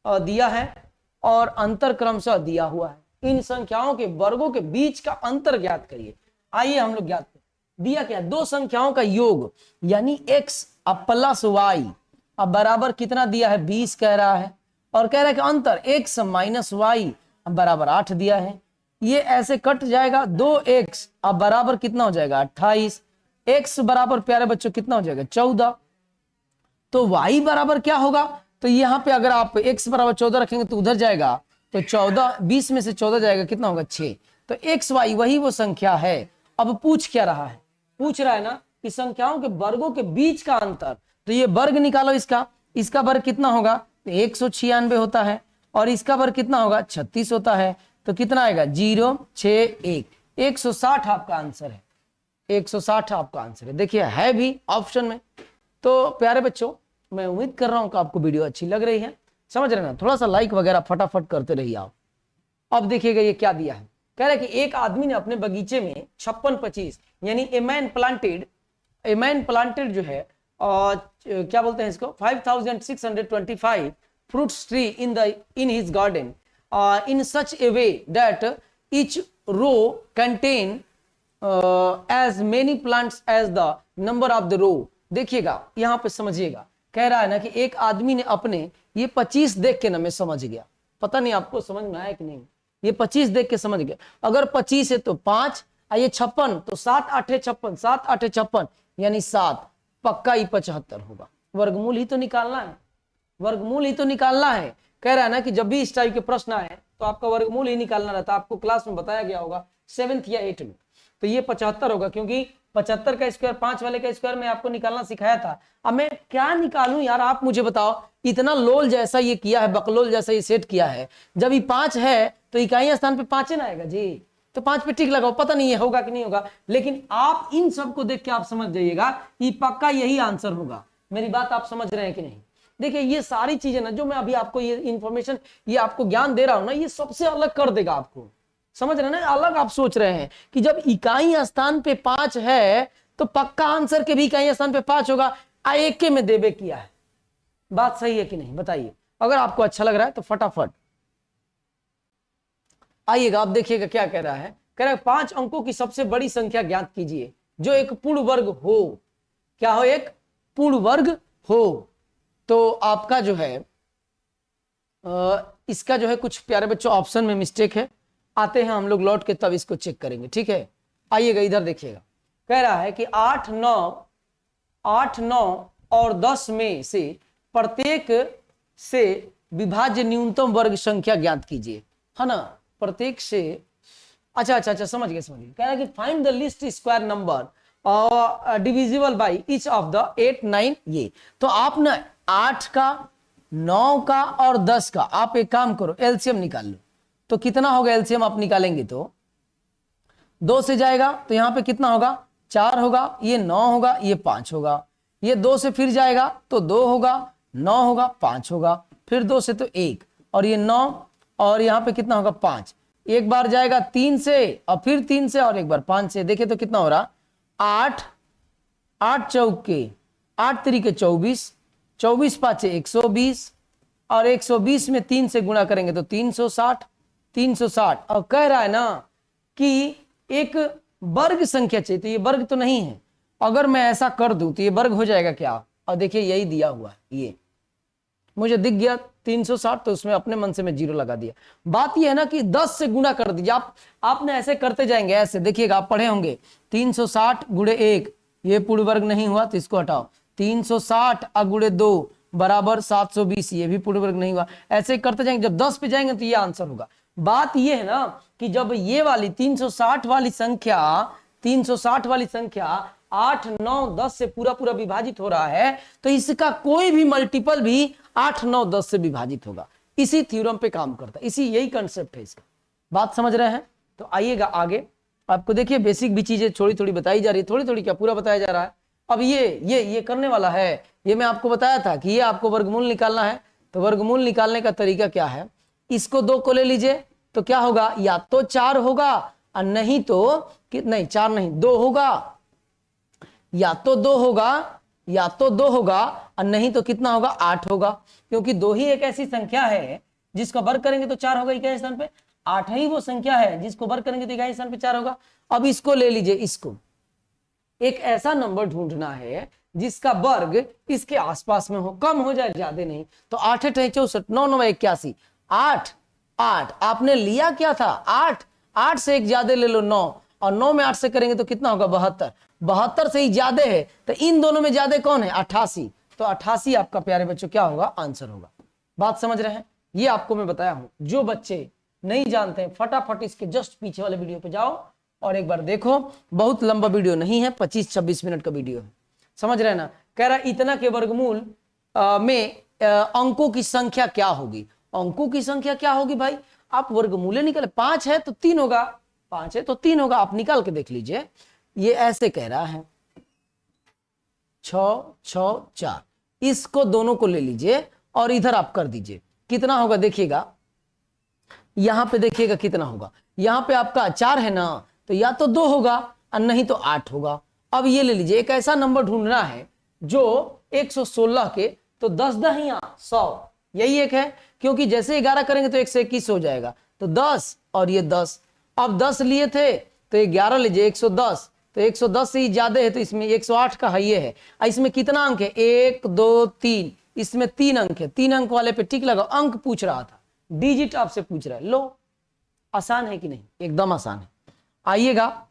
दिया है और अंतर क्रमशः दिया हुआ है, इन संख्याओं के वर्गों के बीच का अंतर ज्ञात करिए। आइए हम लोग ज्ञात करें। दिया क्या? दो संख्याओं का योग, यानी x प्लस वाई अब बराबर कितना दिया है? 20 कह रहा है, और कह रहा है कि अंतर x माइनस वाई अब बराबर 8 दिया है। ये ऐसे कट जाएगा, 2x अब बराबर कितना हो जाएगा? 28। x बराबर प्यारे बच्चों कितना हो जाएगा? 14। तो y बराबर क्या होगा? तो यहाँ पे अगर आप x बराबर 14 रखेंगे तो उधर जाएगा, तो 14, 20 में से 14 जाएगा, कितना होगा? 6। तो x y वही वो संख्या है। अब पूछ क्या रहा है? पूछ रहा है ना कि संख्याओं के वर्गों के बीच का अंतर, तो ये वर्ग निकालो इसका वर्ग कितना होगा? तो 196 होता है, और इसका वर्ग कितना होगा? 36 होता है, तो कितना आएगा? 0 6 1, 160 आपका आंसर है। 160 आपका आंसर है। देखिए है भी ऑप्शन में। तो प्यारे बच्चों, मैं उम्मीद कर रहा हूं कि आपको वीडियो अच्छी लग रही है। समझ रहे ना? थोड़ा सा लाइक वगैरह फटाफट करते रहिए आप। अब देखिएगा ये क्या दिया है। कह रहा है कि एक आदमी ने अपने बगीचे में 56-25 यानी ए मैन प्लांटेड जो है क्या बोलते हैं इसको, 5625 fruits tree in his garden in such a way that each row contain as many plants as the number of the row। देखिएगा यहां पे समझिएगा, कह रहा है ना कि एक आदमी ने अपने, ये 25 देख के ना मैं समझ गया, पता नहीं आपको समझ में आया कि नहीं, ये 25 देख के समझ गया। अगर 25 है तो 5, ये 56, तो 7 8 56, 7 8 56 यानी 7, पक्का ही 75 होगा। वर्गमूल ही तो निकालना है, वर्गमूल ही तो निकालना है। कह रहा है ना कि जब भी इस टाइप के प्रश्न आए तो आपका वर्गमूल ही निकालना रहता है। आपको क्लास में बताया गया होगा 7th या 8th में। तो ये 75 होगा, क्योंकि 75 का स्क्वायर 5 वाले का स्क्वायर में आपको निकालना सिखाया था। अब मैं क्या निकालूं यार, आप मुझे बताओ। इतना लोल जैसा ये किया है, बकलोल जैसा ये सेट किया है, जब ये 5 है तो इकाई स्थान पे 5 ना आएगा जी, तो 5 पे टिक लगाओ। पता नहीं ये होगा कि नहीं होगा, लेकिन आप इन सब को देख के आप समझ जाइएगा कि पक्का यही आंसर होगा। मेरी बात आप समझ रहे हैं कि नहीं? देखिए ये सारी चीजें ना जो मैं अभी आपको ये इंफॉर्मेशन, ये आपको ज्ञान दे रहा हूं ना, ये सबसे अलग कर देगा आपको। समझ रहे हैं ना? अलग आप सोच रहे हैं कि जब इकाई स्थान पे 5 है तो पक्का आंसर के भी इकाई स्थान पे 5 होगा। एक के में देवे किया है। बात सही है कि नहीं बताइए? अगर आपको अच्छा लग रहा है तो फटाफट आइएगा। आप देखिएगा क्या कह रहा है। कह रहा है 5 अंकों की सबसे बड़ी संख्या ज्ञात कीजिए जो एक पूर्ण वर्ग हो। क्या हो? एक पूर्ण वर्ग हो। तो आपका जो है इसका जो है कुछ प्यारे बच्चों ऑप्शन में मिस्टेक है। आते हैं हम लोग लौट के, तब इसको चेक करेंगे, ठीक है? आइएगा इधर देखिएगा। कह रहा है कि 8 9 और 10 में से प्रत्येक से विभाज्य न्यूनतम वर्ग संख्या ज्ञात कीजिए, है ना? प्रत्येक से, अच्छा समझ गए। कह रहा है कि find the list square number divisible by each of the 8 9। ये तो आप ना 8 का 9 का और 10 का आप एक काम करो, एलसीएम निकाल लो। तो कितना होगा एलसीएम आप निकालेंगे तो 2 से जाएगा तो यहाँ पे कितना होगा 4 होगा, ये 9 होगा, ये 5 होगा। ये 2 से फिर जाएगा तो 2 होगा, 9 होगा, 5 होगा, फिर 2 से तो 1 और ये 9 और यहाँ पे कितना होगा 5। एक बार जाएगा 3 से और फिर 3 से और एक बार 5 से। देखिए तो कितना हो रहा 8, 8 चौके 8 तरीके 24, 24 पाँचे 120 और 120 में 3 से गुणा करेंगे तो 360, 360। और कह रहा है ना कि एक वर्ग संख्या चाहिए, तो ये वर्ग तो नहीं है। अगर मैं ऐसा कर दूं तो ये वर्ग हो जाएगा क्या? और देखिए यही दिया हुआ है, ये मुझे दिख गया 360, तो उसमें अपने मन से मैं 0 लगा दिया। बात ये है ना कि 10 से गुणा कर दीजिए। आपने ऐसे करते जाएंगे, ऐसे देखिएगा, आप पढ़े होंगे 360 गुणे 1, ये पूर्ण वर्ग नहीं हुआ तो इसको हटाओ। 360 गुणे 2 बराबर 720, ये भी पूर्ण वर्ग नहीं हुआ। ऐसे करते जाएंगे, जब 10 पे जाएंगे तो ये आंसर होगा। बात ये है ना कि जब ये वाली 360 वाली संख्या 360 वाली संख्या 8, 9, 10 से पूरा पूरा विभाजित हो रहा है, तो इसका कोई भी मल्टीपल भी 8, 9, 10 से विभाजित होगा। इसी थ्योरम पे काम करता है, इसी यही कंसेप्ट है इसका। बात समझ रहे हैं? तो आइएगा आगे। आपको देखिए बेसिक भी चीजें थोड़ी थोड़ी बताई जा रही है, थोड़ी थोड़ी क्या पूरा बताया जा रहा है। अब ये करने वाला है, ये मैं आपको बताया था कि ये आपको वर्गमूल निकालना है। तो वर्गमूल निकालने का तरीका क्या है, इसको 2 को ले लीजिए तो क्या होगा, या तो 4 होगा और नहीं तो नहीं 4 नहीं 2 होगा, या तो 2 होगा, या तो 2 होगा और नहीं तो कितना होगा 8 होगा। क्योंकि 2 ही एक ऐसी संख्या है जिसको वर्ग करेंगे तो 4 होगा इकाई स्थान पे, 8 ही वो संख्या है जिसको वर्ग करेंगे तो इकाई स्थान पे 4 होगा। अब इसको ले लीजिए, इसको एक ऐसा नंबर ढूंढना है जिसका वर्ग इसके आसपास में हो, कम हो जाए ज्यादा नहीं। तो 8 8 64, 9 9 81, 8 8 आपने लिया क्या था 8, 8 से एक ज्यादा ले लो 9, और 9 में 8 से करेंगे तो कितना होगा 72, 72 से ही ज्यादा है तो इन दोनों में ज्यादा कौन है 88, तो 88 आपका प्यारे बच्चों क्या होगा आंसर होगा। बात समझ रहे हैं? ये आपको मैं बताया हूं। जो बच्चे नहीं जानते हैं फटाफट इसके जस्ट पीछे वाले वीडियो पे जाओ और एक बार देखो। बहुत लंबा वीडियो नहीं है, 25-26 मिनट का वीडियो है। समझ रहे हैं ना? कह रहा इतना के वर्गमूल में अंकों की संख्या क्या होगी। अंकों की संख्या क्या होगी भाई, आप वर्गमूल निकाले। 5 है तो 3 होगा, 5 है तो 3 होगा, आप निकाल के देख लीजिए। ये ऐसे कह रहा है 6 6 4, इसको दोनों को ले लीजिए और इधर आप कर दीजिए। कितना होगा देखिएगा, यहां पे देखिएगा कितना होगा। यहां पे आपका 4 है ना, तो या तो 2 होगा और नहीं तो 8 होगा। अब ये ले लीजिए, एक ऐसा नंबर ढूंढना है जो 116 के तो 10 दहिया 100, यही एक है। क्योंकि जैसे 11 करेंगे तो 121 हो जाएगा, तो 10 और ये 10। अब 10 लिए थे तो 11 लीजिए 110, तो 110 से ही ज्यादा है तो इसमें 108 का है, ये है। इसमें कितना अंक है 1 2 3, इसमें 3 अंक है। 3 अंक वाले पे टिक लगाओ। अंक पूछ रहा था, डिजिट आपसे पूछ रहा है। लो आसान है कि नहीं? एकदम आसान है। आइएगा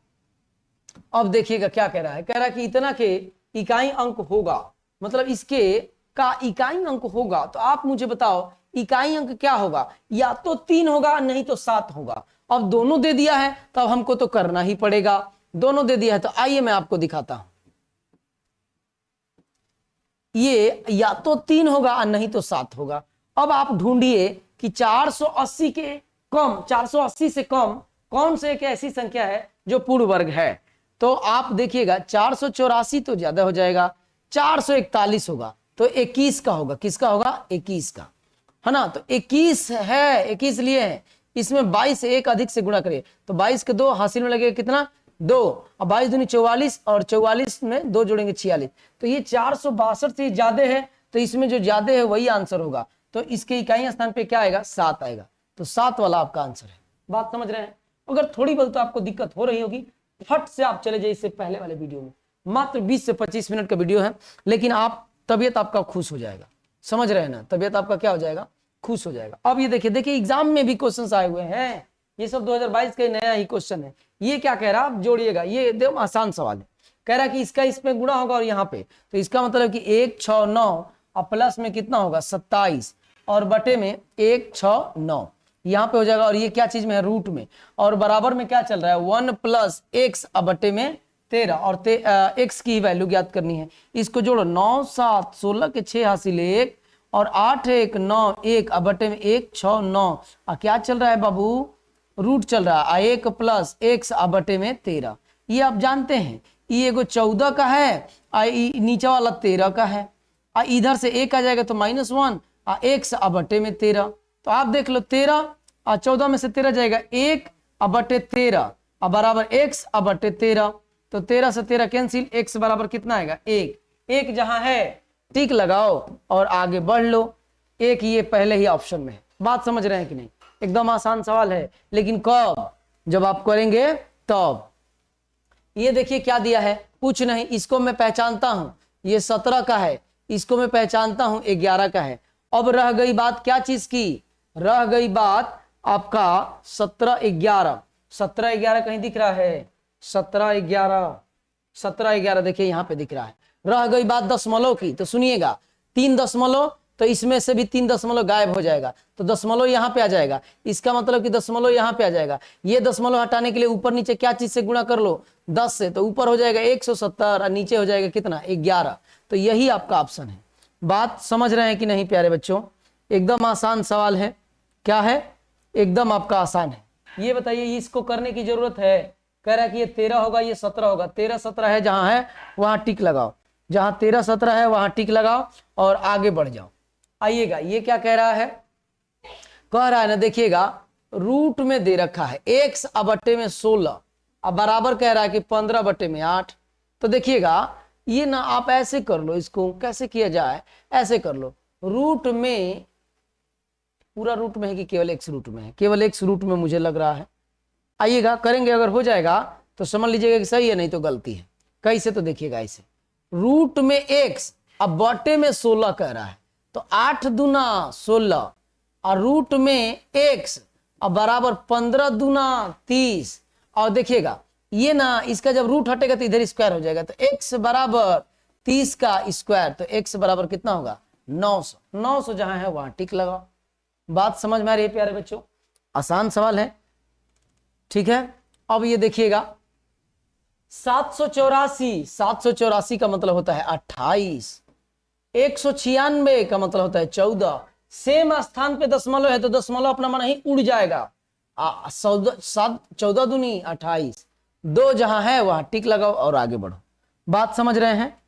अब देखिएगा क्या कह रहा है। कह रहा है कि इतना के इकाई अंक होगा, मतलब इसके का इकाई अंक होगा। तो आप मुझे बताओ इकाई अंक क्या होगा, या तो 3 होगा नहीं तो 7 होगा। अब दोनों दे दिया है तो अब हमको तो करना ही पड़ेगा। दोनों दे दिया है तो आइए मैं आपको दिखाता हूं। ये या तो 3 होगा और नहीं तो 7 होगा। अब आप ढूंढिए कि 480 के कम, 480 से कम कौन से एक ऐसी संख्या है जो पूर्ण वर्ग है। तो आप देखिएगा 484 तो ज्यादा हो जाएगा, 441 होगा तो 21 का होगा। किसका होगा? 21 का, है ना। तो 21 है, 21 लिए हैं। इसमें 22 से एक अधिक से गुणा करिए तो 22 के 2 हासिल में लगेगा कितना 2, और 22 दूनी 44 और 44 में 2 जोड़ेंगे 46। तो ये 462 से ज्यादा है, तो इसमें जो ज्यादा है वही आंसर होगा। तो इसके इकाई स्थान पे क्या आएगा 7 आएगा, तो 7 वाला आपका आंसर है। बात समझ रहे हैं? अगर थोड़ी बहुत तो आपको दिक्कत हो रही होगी, फट से आप चले जाइए इससे पहले वाले वीडियो में। मात्र 20 से 25 मिनट का वीडियो है, लेकिन आप तबियत आपका खुश हो जाएगा। समझ रहे हैं ना? तबियत आपका क्या हो जाएगा? खुश हो जाएगा। अब ये देखिए एग्जाम में भी क्वेश्चंस आए हुए हैं। ये सब 2022 का नया ही क्वेश्चन है। ये क्या कह रहा है आप जोड़िएगा, ये एकदम आसान सवाल है। कह रहा है कि इसका इसमें गुणा होगा और यहाँ पे, तो इसका मतलब कि 1 6 9 और प्लस में कितना होगा 27 और बटे में 1 6 9 यहाँ पे हो जाएगा। और ये क्या चीज में है? रूट में। और बराबर में क्या चल रहा है 1 प्लस एक्स बटे में 13, और एक्स की वैल्यू ज्ञात करनी है। इसको जोड़ो 9 7 16 के 6 हासिल 1 और 8 1 9 1 बटे में 1 6 9। क्या चल रहा है बाबू रूट चल रहा है 1 प्लस एक्स बटे में 13। ये आप जानते हैं, ये एगो 14 का है, नीचे वाला 13 का है, इधर से 1 आ जाएगा तो -1, एक्स बटे में 13। तो आप देख लो 13 और 14 में से 13 जाएगा 1 बटे 13 बराबर एक्स बटे 13। तो 13 से 13 कैंसिल, एक्स बराबर कितना आएगा 1। 1 जहां है टिक लगाओ और आगे बढ़ लो। 1 ये पहले ही ऑप्शन में है। बात समझ रहे हैं कि नहीं? एकदम आसान सवाल है, लेकिन कब? जब आप करेंगे तब। ये देखिए क्या दिया है, कुछ नहीं, इसको मैं पहचानता हूं, ये 17 का है, इसको मैं पहचानता हूं 11 का है। अब रह गई बात क्या चीज की? रह गई बात आपका 17 11। 17 11 कहीं दिख रहा है? 17 11 देखिए यहां पे दिख रहा है। रह गई बात दशमलव की, तो सुनिएगा 3 दशमलव, तो इसमें से भी 3 दशमलव गायब हो जाएगा, तो दशमलव यहां पे आ जाएगा। इसका मतलब कि दशमलव यहां पे आ जाएगा। ये दशमलव हटाने के लिए ऊपर नीचे क्या चीज से गुणा कर लो? 10 से, तो ऊपर हो जाएगा 170 और नीचे हो जाएगा कितना? 11। तो यही आपका ऑप्शन है। बात समझ रहे हैं कि नहीं प्यारे बच्चों? एकदम आसान सवाल है। क्या है? एकदम आपका आसान है। ये बताइए, इसको करने की जरूरत है? कह रहा है कि ये 13 होगा, ये 17 होगा। 13 17 है, जहां है वहां टिक लगाओ, जहां 13 17 है वहां टिक लगाओ और आगे बढ़ जाओ। आइएगा, ये क्या कह रहा है? कह रहा है ना, देखिएगा रूट में दे रखा है एक्स बटे में 16, अब बराबर कह रहा है कि 15 बटे में 8। तो देखिएगा ये ना, आप ऐसे कर लो, इसको कैसे किया जाए, ऐसे कर लो, रूट में, पूरा रूट में है कि केवल एक्स रूट में है? केवल एक्स रूट में मुझे लग रहा है। आइएगा करेंगे, अगर हो जाएगा तो समझ लीजिएगा कि सही है, नहीं तो गलती है। कैसे? तो देखिएगा ऐसे, रूट में एक्स अब बटे में 16 कह रहा है, तो 8 दूना 16 और रूट में एक्स अब बराबर 15 दूना 30। और देखिएगा ये ना, इसका जब रूट हटेगा तो इधर स्क्वायर हो जाएगा, तो एक्स बराबर 30 का स्क्वायर, तो एक्स बराबर कितना होगा? 900। 900 जहां है वहां टिक लगाओ। बात समझ में आ रही है प्यारे बच्चों? आसान सवाल है, ठीक है। अब ये देखिएगा 784 का मतलब होता है 28, 196 का मतलब होता है 14। सेम स्थान पे दशमलव है तो दशमलव अपना मन ही उड़ जाएगा। 14 दूनी 28, 2 जहां है वहां टिक लगाओ और आगे बढ़ो। बात समझ रहे हैं?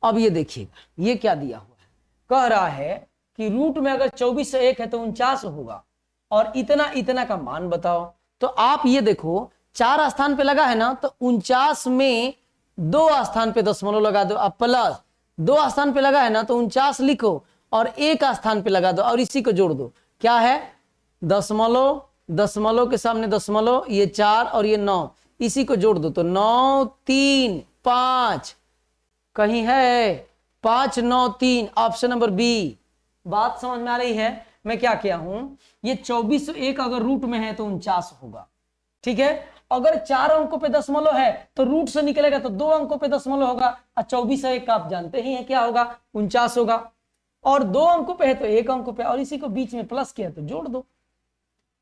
अब ये देखिएगा, ये क्या दिया हुआ है? कह रहा है कि रूट में अगर 24 से 1 है तो 49 होगा, और इतना इतना का मान बताओ। तो आप ये देखो, 4 स्थान पे लगा है ना, तो 49 में 2 स्थान पे दशमलव लगा दो, अब प्लस 2 स्थान पे लगा है ना, तो 49 लिखो और 1 स्थान पे लगा दो और इसी को जोड़ दो। क्या है? दशमलव, दशमलव के सामने दशमलव, ये 4 और ये 9, इसी को जोड़ दो, तो 9 3 5 कहीं है? 5 9 3, ऑप्शन नंबर बी। बात समझ में आ रही है? मैं क्या किया हूं, ये 24 1 अगर रूट में है तो 49 होगा, ठीक है। अगर 4 अंकों पे दशमलव है तो रूट से निकलेगा तो 2 अंकों पे दशमलव होगा, और 24 1 का आप जानते ही हैं क्या होगा? 49 होगा। और 2 अंकों पे है तो 1 अंकों पे, और इसी को बीच में प्लस किया तो जोड़ दो,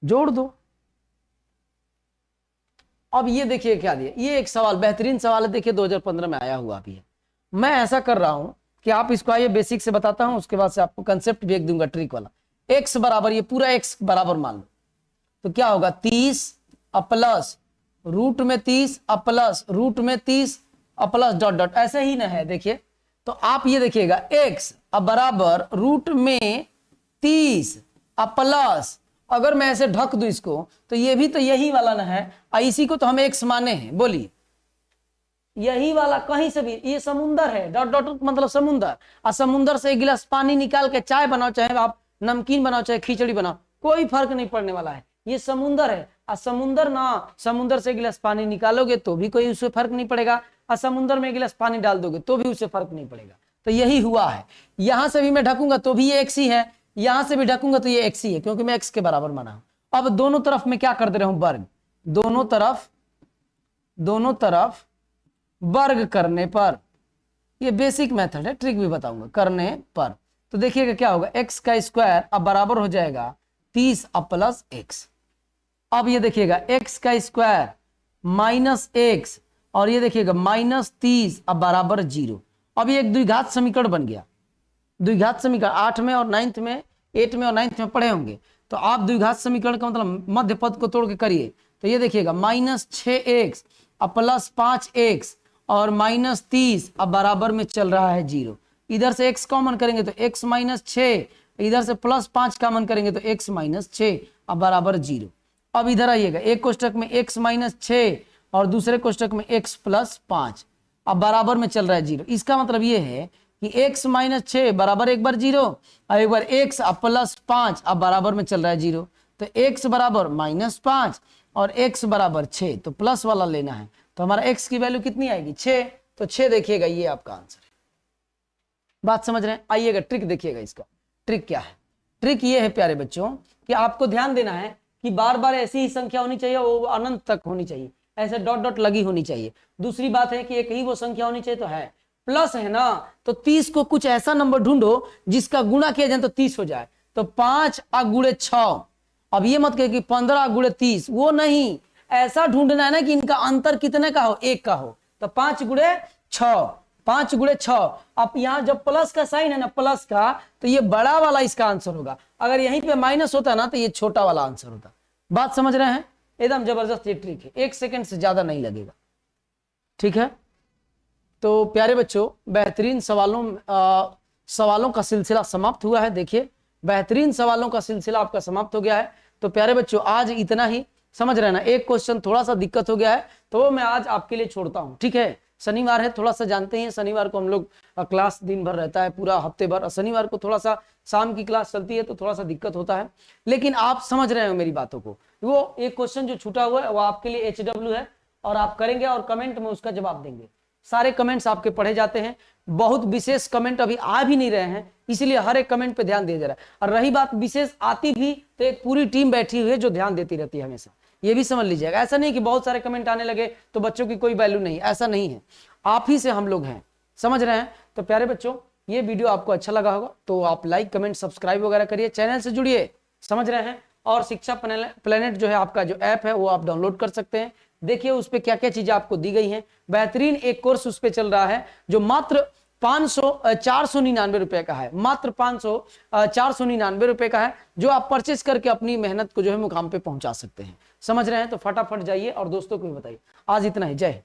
जोड़ दो। अब ये देखिए क्या दिया, ये एक सवाल, बेहतरीन सवाल है, देखिए 2015 में आया हुआ भी है। मैं ऐसा कर रहा हूं कि आप इसको आइए बेसिक से बताता हूं, उसके बाद से आपको कंसेप्ट भी एक दूंगा, ट्रिक वाला। एक्स बराबर, ये पूरा एक्स बराबर मान लो, तो क्या होगा? 30 प्लस रूट में 30 प्लस रूट में 30 प्लस डॉट डॉट, ऐसे ही ना है? देखिए, तो आप ये देखिएगा एक्स बराबर रूट में 30 प्लस, अगर मैं ऐसे ढक दूं इसको, तो ये भी तो यही वाला ना है, इसी को तो हम एक्स माने हैं। बोलिए, यही वाला कहीं से भी, ये समुंदर है, डॉट डॉट मतलब समुंदर, और समुंदर से एक गिलास पानी निकाल के चाय बनाओ, चाहे आप नमकीन बनाओ, चाहे खिचड़ी बनाओ, कोई फर्क नहीं पड़ने वाला है। ये समुंदर है, और समुंदर ना, समुंदर से एक गिलास पानी निकालोगे तो भी कोई उससे फर्क नहीं पड़ेगा, और समुंदर में एक गिलास पानी डाल दोगे तो भी उससे फर्क नहीं पड़ेगा। तो यही हुआ है, यहां से भी मैं ढकूंगा तो भी ये एक्स ही है, यहां से भी ढकूंगा तो ये एक्स ही है, क्योंकि मैं एक्स के बराबर माना हूं। अब दोनों तरफ में क्या कर दे रहा हूं? वर्ग। दोनों तरफ वर्ग करने पर, ये बेसिक मेथड है, ट्रिक भी बताऊंगा, करने पर, तो देखिएगा क्या होगा? एक्स का स्क्वायर अब बराबर हो जाएगा 30 प्लस एक्स। अब ये देखिएगा एक्स का स्क्वायर माइनस एक्स, और ये देखिएगा -30 अब बराबर 0। अब ये एक द्विघात समीकरण बन गया। द्विघात समीकरण 8 में और 9th में, 8 में और 9th में पढ़े होंगे। तो तो आप द्विघात समीकरण का मतलब मध्य पद को तोड़ के करिए। तो ये देखिएगा -6x अब +5x और -30 अब बराबर में चल रहा है 0। इधर से x कॉमन करेंगे तो x -6, इधर से +5 कॉमन करेंगे तो x -6 अब बराबर 0। अब इधर आइएगा, एक कोष्टक में x -6 और दूसरे कोष्टक में x +5 अब बराबर में चल रहा है 0। इसका मतलब ये है कि x -6 बराबर एक बार 0 और एक बार x अब +5 अब बराबर में चल रहा है 0। तो x बराबर -5 और x बराबर 6, तो प्लस वाला लेना है। तो हमारा x की वैल्यू कितनी आएगी 6, तो 6 देखिएगा ये आपका आंसर है। बात समझ रहे हैं? आइएगा ट्रिक देखिएगा, इसका ट्रिक क्या है। ट्रिक ये है प्यारे बच्चों कि आपको ध्यान देना है कि बार बार ऐसी ही संख्या होनी चाहिए, वो अनंत तक होनी चाहिए, ऐसे डॉट डॉट लगी होनी चाहिए। दूसरी बात है कि एक ही वो संख्या होनी चाहिए, तो है प्लस है ना, तो 30 को कुछ ऐसा नंबर ढूंढो जिसका गुणा किया जाए तो 30 हो जाए। तो 5 × 6, अब ये मत कहे कि 15 × 30, वो नहीं, ऐसा ढूंढना है ना कि इनका अंतर कितने का हो, 1 का हो। तो 5 × 6, 5 × 6। अब यहाँ जब प्लस का साइन है ना, प्लस का, तो ये बड़ा वाला इसका आंसर होगा। अगर यहीं पे माइनस होता ना तो ये छोटा वाला आंसर होता। बात समझ रहे हैं? एकदम जबरदस्त ये ट्रिक है, 1 सेकंड से ज्यादा नहीं लगेगा। ठीक है, तो प्यारे बच्चों बेहतरीन सवालों का सिलसिला समाप्त हुआ है। देखिए बेहतरीन सवालों का सिलसिला आपका समाप्त हो गया है। तो प्यारे बच्चों आज इतना ही, समझ रहे हैं ना। एक क्वेश्चन थोड़ा सा दिक्कत हो गया है तो वो मैं आज आपके लिए छोड़ता हूं। ठीक है, शनिवार है, थोड़ा सा जानते हैं शनिवार को हम लोग क्लास दिन भर रहता है, पूरा हफ्ते भर। शनिवार को थोड़ा सा शाम की क्लास चलती है तो थोड़ा सा दिक्कत होता है, लेकिन आप समझ रहे हो मेरी बातों को। वो एक क्वेश्चन जो छूटा हुआ है वो आपके लिए HW है और आप करेंगे और कमेंट में उसका जवाब देंगे। सारे कमेंट्स आपके पढ़े जाते हैं, बहुत विशेष कमेंट अभी आ भी नहीं रहे हैं, इसलिए हर एक कमेंट पे ध्यान दिया जा रहा है। और रही बात विशेष आती भी तो एक पूरी टीम बैठी हुई है जो ध्यान देती रहती है हमेशा, ये भी समझ लीजिएगा। ऐसा नहीं कि बहुत सारे कमेंट आने लगे तो बच्चों की कोई वैल्यू नहीं, ऐसा नहीं है, आप ही से हम लोग हैं, समझ रहे हैं। तो प्यारे बच्चों ये वीडियो आपको अच्छा लगा होगा तो आप लाइक कमेंट सब्सक्राइब वगैरह करिए, चैनल से जुड़िए, समझ रहे हैं। और शिक्षा प्लेनेट जो है आपका जो ऐप है वो आप डाउनलोड कर सकते हैं। देखिए उस पर क्या क्या चीजें आपको दी गई हैं। बेहतरीन एक कोर्स उस पर चल रहा है जो मात्र 499 रुपए का है, मात्र 499 रुपए का है, जो आप परचेस करके अपनी मेहनत को जो है मुकाम पे पहुंचा सकते हैं, समझ रहे हैं। तो फटाफट जाइए और दोस्तों को भी बताइए। आज इतना ही, जय हिंद।